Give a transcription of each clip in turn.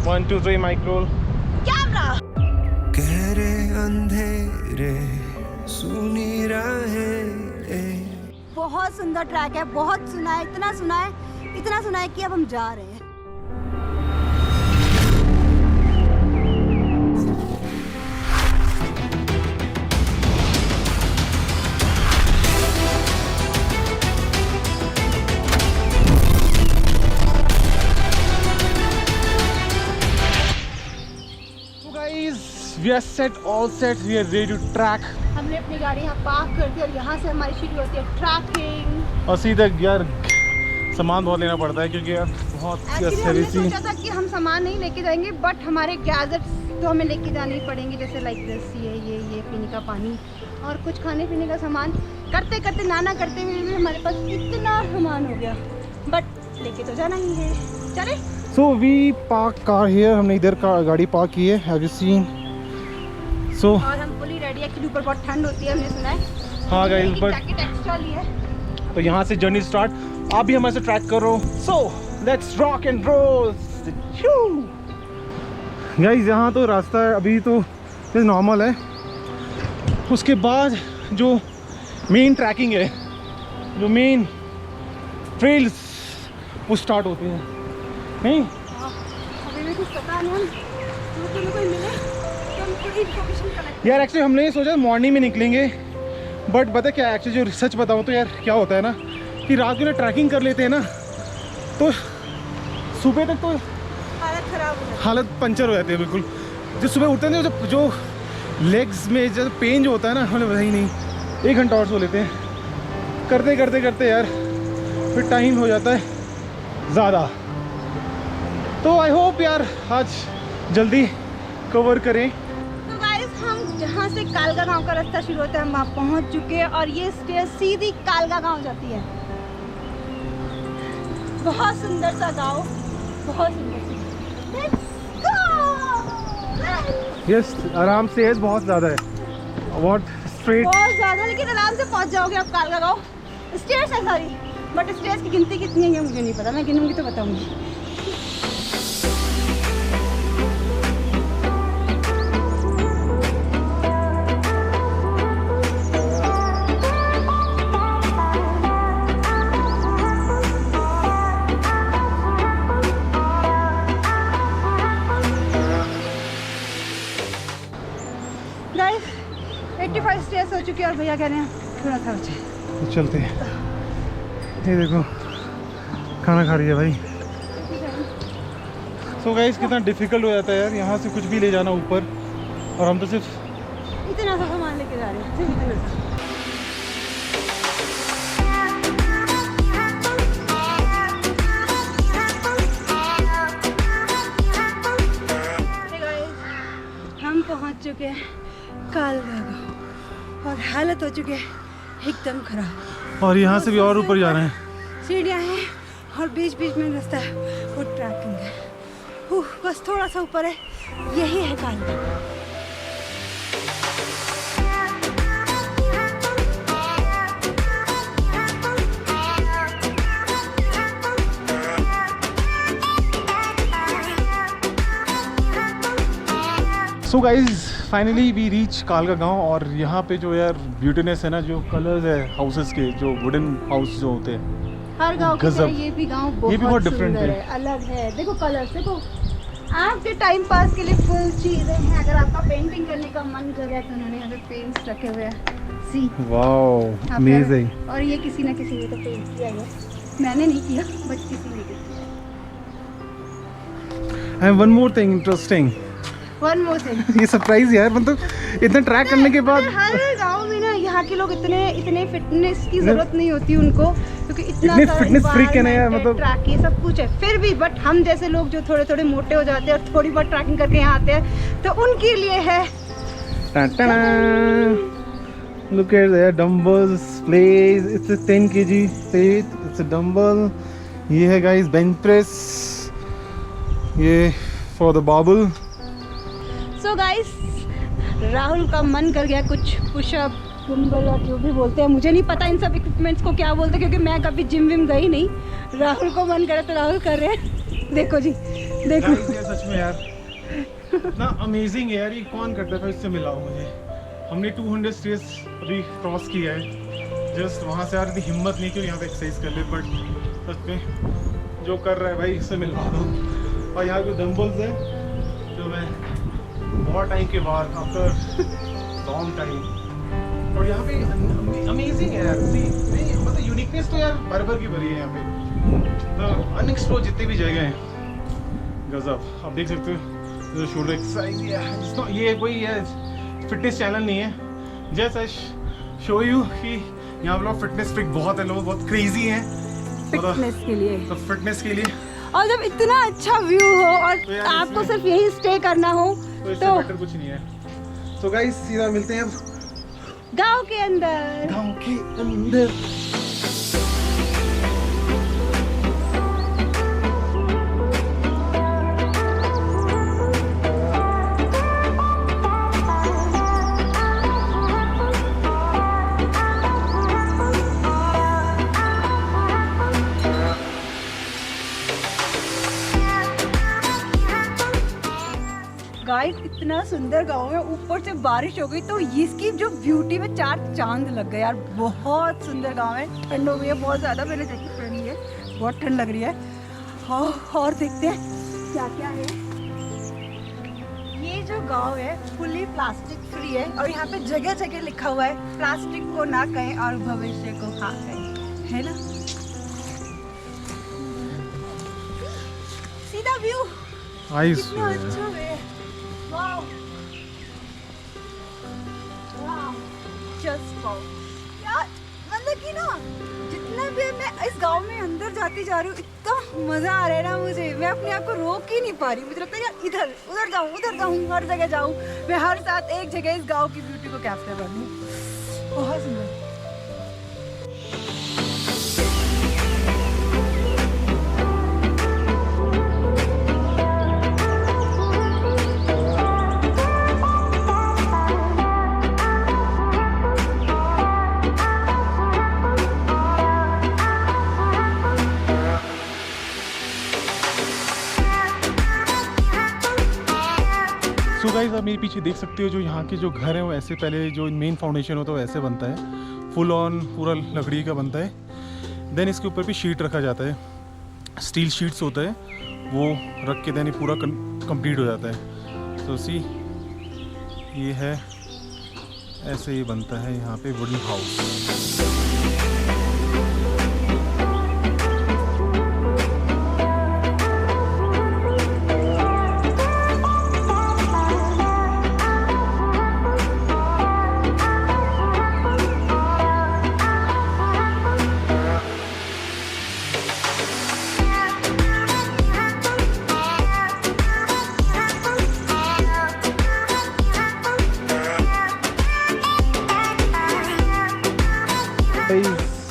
1 2 3 mic roll camera. गहरे अंधेरे सुनी राहें। बहुत सुंदर ट्रैक है, बहुत सुना है, इतना सुना है कि अब हम जा रहे हैं। We are set, all set. We are ready to track. हमने अपनी गाड़ी यहाँ पार्क कर दी और यहाँ से हमारी शुरू होती है ट्रैकिंग। और सीधा यार सामान बहुत लेना पड़ता है क्योंकि यार बहुत हमने सोचा था कि हम सामान नहीं लेके जाएंगे, बट हमारे गैजेट्स तो हमें लेके जाने ही पड़ेंगे, जैसे लाइक दिस, ये पीने का पानी और कुछ खाने पीने का सामान। करते करते नाना करते हुए भी हमारे पास इतना सामान हो गया, बट लेके तो जाना ही है। चले। So we park car here. हमने इधर गाड़ी पार्क की है। Have you seen? So और हम फुली रेडी है क्योंकि ऊपर बहुत ठंड होती है, हमने सुना है। हाँ गाइस, बट जैकेट एक्स्ट्रा ली है। तो यहाँ से जर्नी स्टार्ट। आप भी हमारे से ट्रैक करो। So let's rock and roll. Guys यहाँ तो रास्ता अभी तो नॉर्मल है, उसके बाद जो मेन ट्रैकिंग है, जो मेन ट्रेल्स वो स्टार्ट होते हैं। नहीं अभी भी कुछ पता नहीं, हम तुम्हें कोई मिले तो हम पूरी इन्फॉर्मेशन कलेक्ट। यार एक्चुअली हमने ये सोचा मॉर्निंग में निकलेंगे, बट पता क्या एक्चुअली जो सच बताऊँ तो यार क्या होता है ना कि रात को ट्रैकिंग कर लेते हैं ना तो सुबह तक तो हालत खराब हो जाती है, हालत पंचर हो जाती है बिल्कुल। जो सुबह उठते हैं जो लेग्स में जो पेन जो होता है ना, हमें पता ही नहीं। 1 घंटा और सो लेते हैं, करते करते करते यार फिर टाइम हो जाता है ज़्यादा। तो आई होप यार आज जल्दी कवर करें। तो गाइस हम जहाँ से कालगा गांव का रास्ता शुरू होता है हम वहाँ पहुँच चुके हैं और ये स्टेज सीधी कालगा गांव जाती है। बहुत सुंदर सा गांव, बहुत सुंदर। यस आराम से एज बहुत ज़्यादा है, बहुत स्ट्रेट बहुत ज़्यादा, लेकिन आराम से पहुँच जाओगे आप कालगा गांव। स्टेज है सारी, बट स्टेज की गिनती कितनी है मुझे नहीं पता, मैं गिनूंगी तो बताऊंगी। गाइस 85 स्टेज हो चुकी है और भैया कह रहे हैं थोड़ा सा बचे। तो चलते हैं। ये देखो खाना खा रही है भाई। सो गाइस कितना डिफिकल्ट हो जाता है यार यहाँ से कुछ भी ले जाना ऊपर, और हम तो सिर्फ इतना सा सामान लेके जा रहे हैं, सिर्फ इतना सा। हम पहुंच चुके हैं कालगा गांव और हालत हो चुकी है एकदम खराब। और यहाँ से भी और ऊपर जा रहे हैं। सीढ़ियाँ हैं और बीच बीच में रास्ता है, वो ट्रैकिंग है। बस थोड़ा सा ऊपर है, यही है Kalga. So guys finally we reach Kalga गांव। और यहाँ पे जो यार ब्यूटीनेस है ना, जो कलर्स है हाउसेस के, जो वुडन हाउस जो होते हैं, हर गांव की तरह ये भी गांव बहुत डिफरेंट सुंदर है, अलग है। देखो कलर्स, देखो आपके टाइम पास के लिए फुल चीजें हैं। अगर आपका पेंटिंग करने का मन कर रहा है तो उन्होंने यहाँ पे पेंट्स रखे हुए हैं। सी वाओ अमेजिंग। और ये किसी ना किसी ने तो पेंट किया है, मैंने नहीं किया बट किसी ने किया। And one more thing interesting, one more thing, ये सरप्राइज यार, मतलब इतना ट्रैक करने के बाद हर गांव में ना यहाँ के लोग इतने फिटनेस की जरूरत नहीं होती उनको, क्योंकि इतना फिटनेस फ्रीक है ना यार, मतलब ट्रैक ये सब कुछ है। फिर भी बट हम जैसे लोग जो थोड़े थोड़े मोटे हो जाते हैं और थोड़ी बहुत ट्रैकिंग करके यहाँ आते हैं तो उनके लिए है। Look at the dumbbells place. It's a 10 kg plate. It's a dumbbell. ये है guys bench press. ये for the barbell. So guys, Rahul का मन कर गया कुछ पुशअप, डंबल और जो भी बोलते हैं, मुझे नहीं पता इन सब इक्विपमेंट्स को क्या बोलते हैं क्योंकि मैं कभी जिम विम गई नहीं। राहुल को मन करे तो राहुल कर रहे हैं। देखो जी देखो Guys, ये सच में यार इतना अमेजिंग है यार, ये कौन करता था, इससे मिला हूँ मुझे। हमने 200 स्टेज अभी क्रॉस किया है, जस्ट वहाँ से यार इतनी हिम्मत नहीं कि यहाँ पे एक्सरसाइज कर ले, बट सच में जो कर रहा है भाई इससे मिलवा दो। और यहाँ पे डंबल्स है जो मैं बहुत टाइम के बाद, आफ्टर लॉन्ग टाइम, और यहाँ पे अमेजिंग है यार। मतलब यूनिकनेस तो यार बराबर की भरी है यहाँ पे, तो अनएक्सप्लोर जितनी भी जगह हैं गजब। आप देख सकते हो जो शोल्डर एक्सरसाइज, ये कोई फिटनेस चैनल नहीं है, जस्ट आई शो यू कि यहाँ पर लोग फिटनेस फ्रीक बहुत है, लोग बहुत क्रेजी हैं फिटनेस के लिए, तो फिटनेस के लिए। और जब इतना अच्छा व्यू हो और तो यार आपको इसमें- सिर्फ यही स्टे करना हो तो इससे तो बेटर कुछ नहीं है। तो गाइस सीधा मिलते हैं अब गांव के अंदर। गाँव के अंदर। गाइस इतना सुंदर गांव है, ऊपर से बारिश हो गई तो इसकी जो ब्यूटी में 4 चांद लग गए यार। बहुत सुंदर गांव है, ठंड हो गई है बहुत ज़्यादा, मैंने जैकेट पहनी है, बहुत ठंड लग रही है। और देखते हैं क्या क्या है। ये जो गांव है फुली प्लास्टिक फ्री है, और यहाँ पे जगह जगह लिखा हुआ है प्लास्टिक को ना कहें और भविष्य को हाँ कहें, है ना। सीधा व्यू, कितना अच्छा है। वाओ वाओ, जस्ट वाओ यार। मतलब कि ना जितना भी मैं इस गांव में अंदर जाती जा रही हूँ, इतना मजा आ रहा है ना मुझे, मैं अपने आप को रोक ही नहीं पा रही। मुझे लगता है यार इधर उधर जाऊँ, हर जगह जाऊँ, मैं हर साथ एक जगह इस गांव की ब्यूटी को कैप्चर कर लूँ। बहुत सुंदर। सो गाइस आप मेरे पीछे देख सकते हो, जो यहाँ के जो घर है वो ऐसे, पहले जो मेन फाउंडेशन होता है वो ऐसे बनता है, फुल ऑन पूरा लकड़ी का बनता है। देन इसके ऊपर भी शीट रखा जाता है, स्टील शीट्स होता है, वो रख के देन पूरा कंप्लीट हो जाता है। तो सी ये है, ऐसे ही बनता है यहाँ पे वुडन हाउस।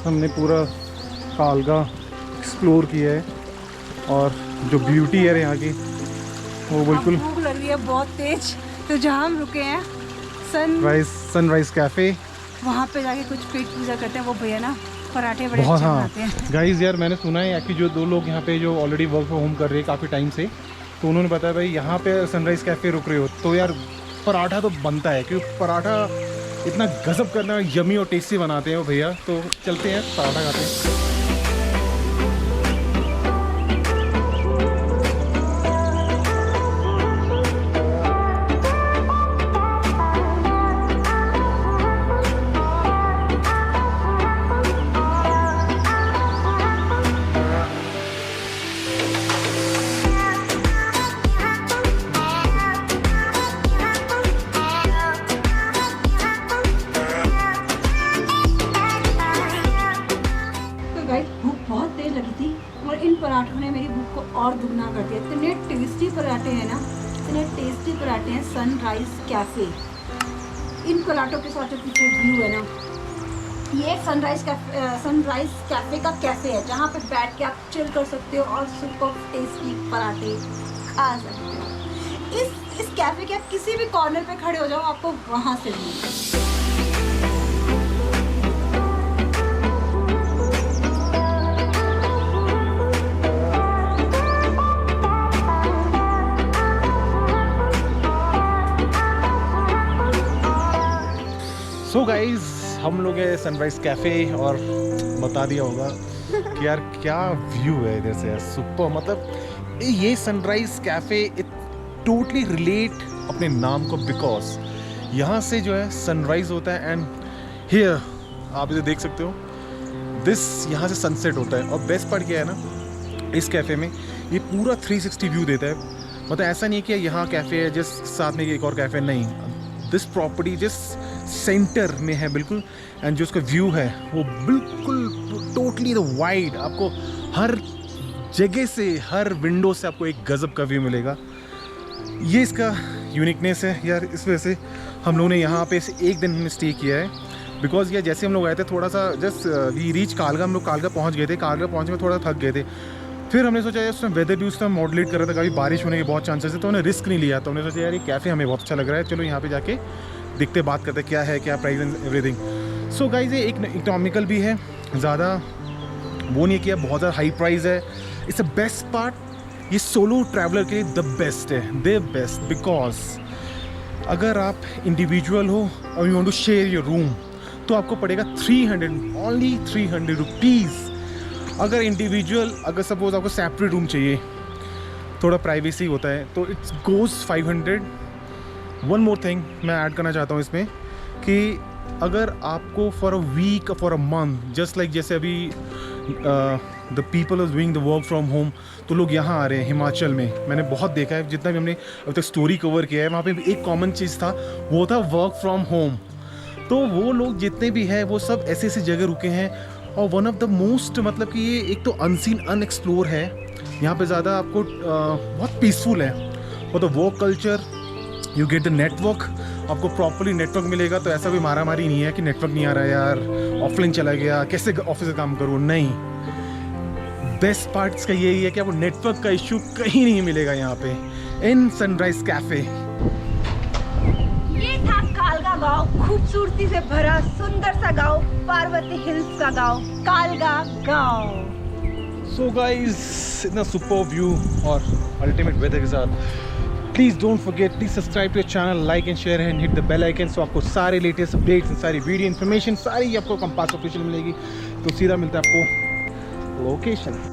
हमने पूरा कालगा एक्सप्लोर किया है, और जो ब्यूटी है यहाँ की वो बिल्कुल। भूख लग रही है बहुत तेज, तो जहाँ हम रुके हैं सनराइज कैफे, वहाँ पे जाके कुछ पेट पूजा करते हैं। वो भैया ना पराठे बड़े बहुत, अच्छे हाँ बनाते हैं। गाइस यार मैंने सुना है कि जो 2 लोग यहाँ पे जो ऑलरेडी वर्क फ्रॉम होम कर रहे हैं काफ़ी टाइम से, तो उन्होंने बताया भाई यहाँ पे सनराइज कैफे रुक रहे हो तो यार पराठा तो बनता है, क्योंकि पराठा इतना गजब करना यमी और टेस्टी बनाते हैं वो भैया। तो चलते हैं पराठा खाते हैं। भूख बहुत तेज लगी थी, और इन पराठों ने मेरी भूख को और दुगना कर दिया। इतने टेस्टी पराठे हैं ना, इतने टेस्टी पराठे हैं सनराइज कैफ़े। इन पराठों के साथ जो पीछे व्यू है ना, ये सनराइज कैफ़े का कैफ़े है, जहाँ पे बैठ के आप चिल कर सकते हो और सुपर टेस्टी पराठे खा सकते हो। इस कैफ़े के आप किसी भी कॉर्नर पे खड़े हो जाओ, आपको वहाँ से मिलेगा। सो गाइज हम लोग हैं सनराइज कैफ़े और बता दिया होगा कि यार क्या व्यू है इधर से, सुपर। मतलब ये sunrise cafe it totally relate अपने नाम को, बिकॉज यहाँ से जो है सनराइज होता है एंड हियर आप इसे देख सकते हो, दिस यहाँ से सनसेट होता है। और बेस्ट पार्ट क्या है ना इस कैफ़े में, ये पूरा 360 व्यू देता है। मतलब ऐसा नहीं है कि यहाँ कैफ़े है जिस साथ में एक और कैफ़े, नहीं, दिस प्रॉपर्टी जिस सेंटर में है बिल्कुल, एंड जो उसका व्यू है वो बिल्कुल टोटली द वाइड, आपको हर जगह से, हर विंडो से आपको एक गजब का व्यू मिलेगा। ये इसका यूनिकनेस है यार। इस वजह से हम लोगों ने यहाँ पे एक दिन हमने स्टे किया है, बिकॉज यार जैसे हम लोग आए थे थोड़ा सा जस्ट वी रीच कालगा, हम लोग कालगा पहुँच गए थे। कालगा पहुँचने में थोड़ा थक गए थे। फिर हमने सोचा यार उसमें वेदर भी उसमें मॉडलेट कर रहा था, कभी बारिश होने के बहुत चांसेस है, तो हमने रिस्क नहीं लिया। तो हमने सोचा यार ये कैफ़े हमें बहुत अच्छा लग रहा है, चलो यहाँ पे जाके देखते बात करते क्या है, क्या price and everything. So guys ये एक इकोनॉमिकल भी है, ज़्यादा वो नहीं किया, बहुत ज़्यादा हाई प्राइस है। इट्स अ बेस्ट पार्ट, ये सोलो ट्रैवलर के लिए द बेस्ट है, द बेस्ट। बिकॉज अगर आप इंडिविजुअल हो और you want to share your room तो आपको पड़ेगा 300, ओनली 300 रुपीज़। अगर इंडिविजुअल, अगर सपोज आपको सेपरेट रूम चाहिए, थोड़ा प्राइवेसी होता है, तो it's goes 500। One more thing मैं ऐड करना चाहता हूँ इसमें कि अगर आपको for a week, for a month, just like जैसे अभी the people are doing the work from home, तो लोग यहाँ आ रहे हैं हिमाचल में। मैंने बहुत देखा है, जितना भी हमने अब तक स्टोरी कवर किया है, वहाँ पे एक कॉमन चीज़ था, वो था वर्क फ्रॉम होम। तो वो लोग जितने भी हैं वो सब ऐसी ऐसी जगह रुके हैं। और वन ऑफ द मोस्ट, मतलब कि ये एक तो अनसीन, अनएक्सप्लोर है यहाँ पे, ज़्यादा आपको बहुत पीसफुल है। और the work culture, you get the network, आपको प्रॉपरली नेटवर्क मिलेगा। तो ऐसा कोई मारा मारी नहीं है कि नेटवर्क नहीं आ रहा है यार, ऑफलाइन चला गया, कैसे ऑफिस से काम करूँ, नहीं। बेस्ट पार्ट इसका यही है कि आपको नेटवर्क का इशू कहीं नहीं मिलेगा यहाँ पे इन सनराइज कैफ़े। ये था कालगा गांव, खूबसूरती से भरा सुंदर सा गांव, पार्वती हिल्स का गांव, कालगा गांव। सो गाइस इतना सुपर व्यू और अल्टीमेट वेदर के साथ, please don't forget, please subscribe to your channel, like and share and hit the bell icon, so आपको सारे लेटेस्ट अपडेट्स, सारी वीडियो इन्फॉर्मेशन सारी आपको कंपास ऑफिशियल मिलेगी। तो सीधा मिलता है आपको लोकेशन।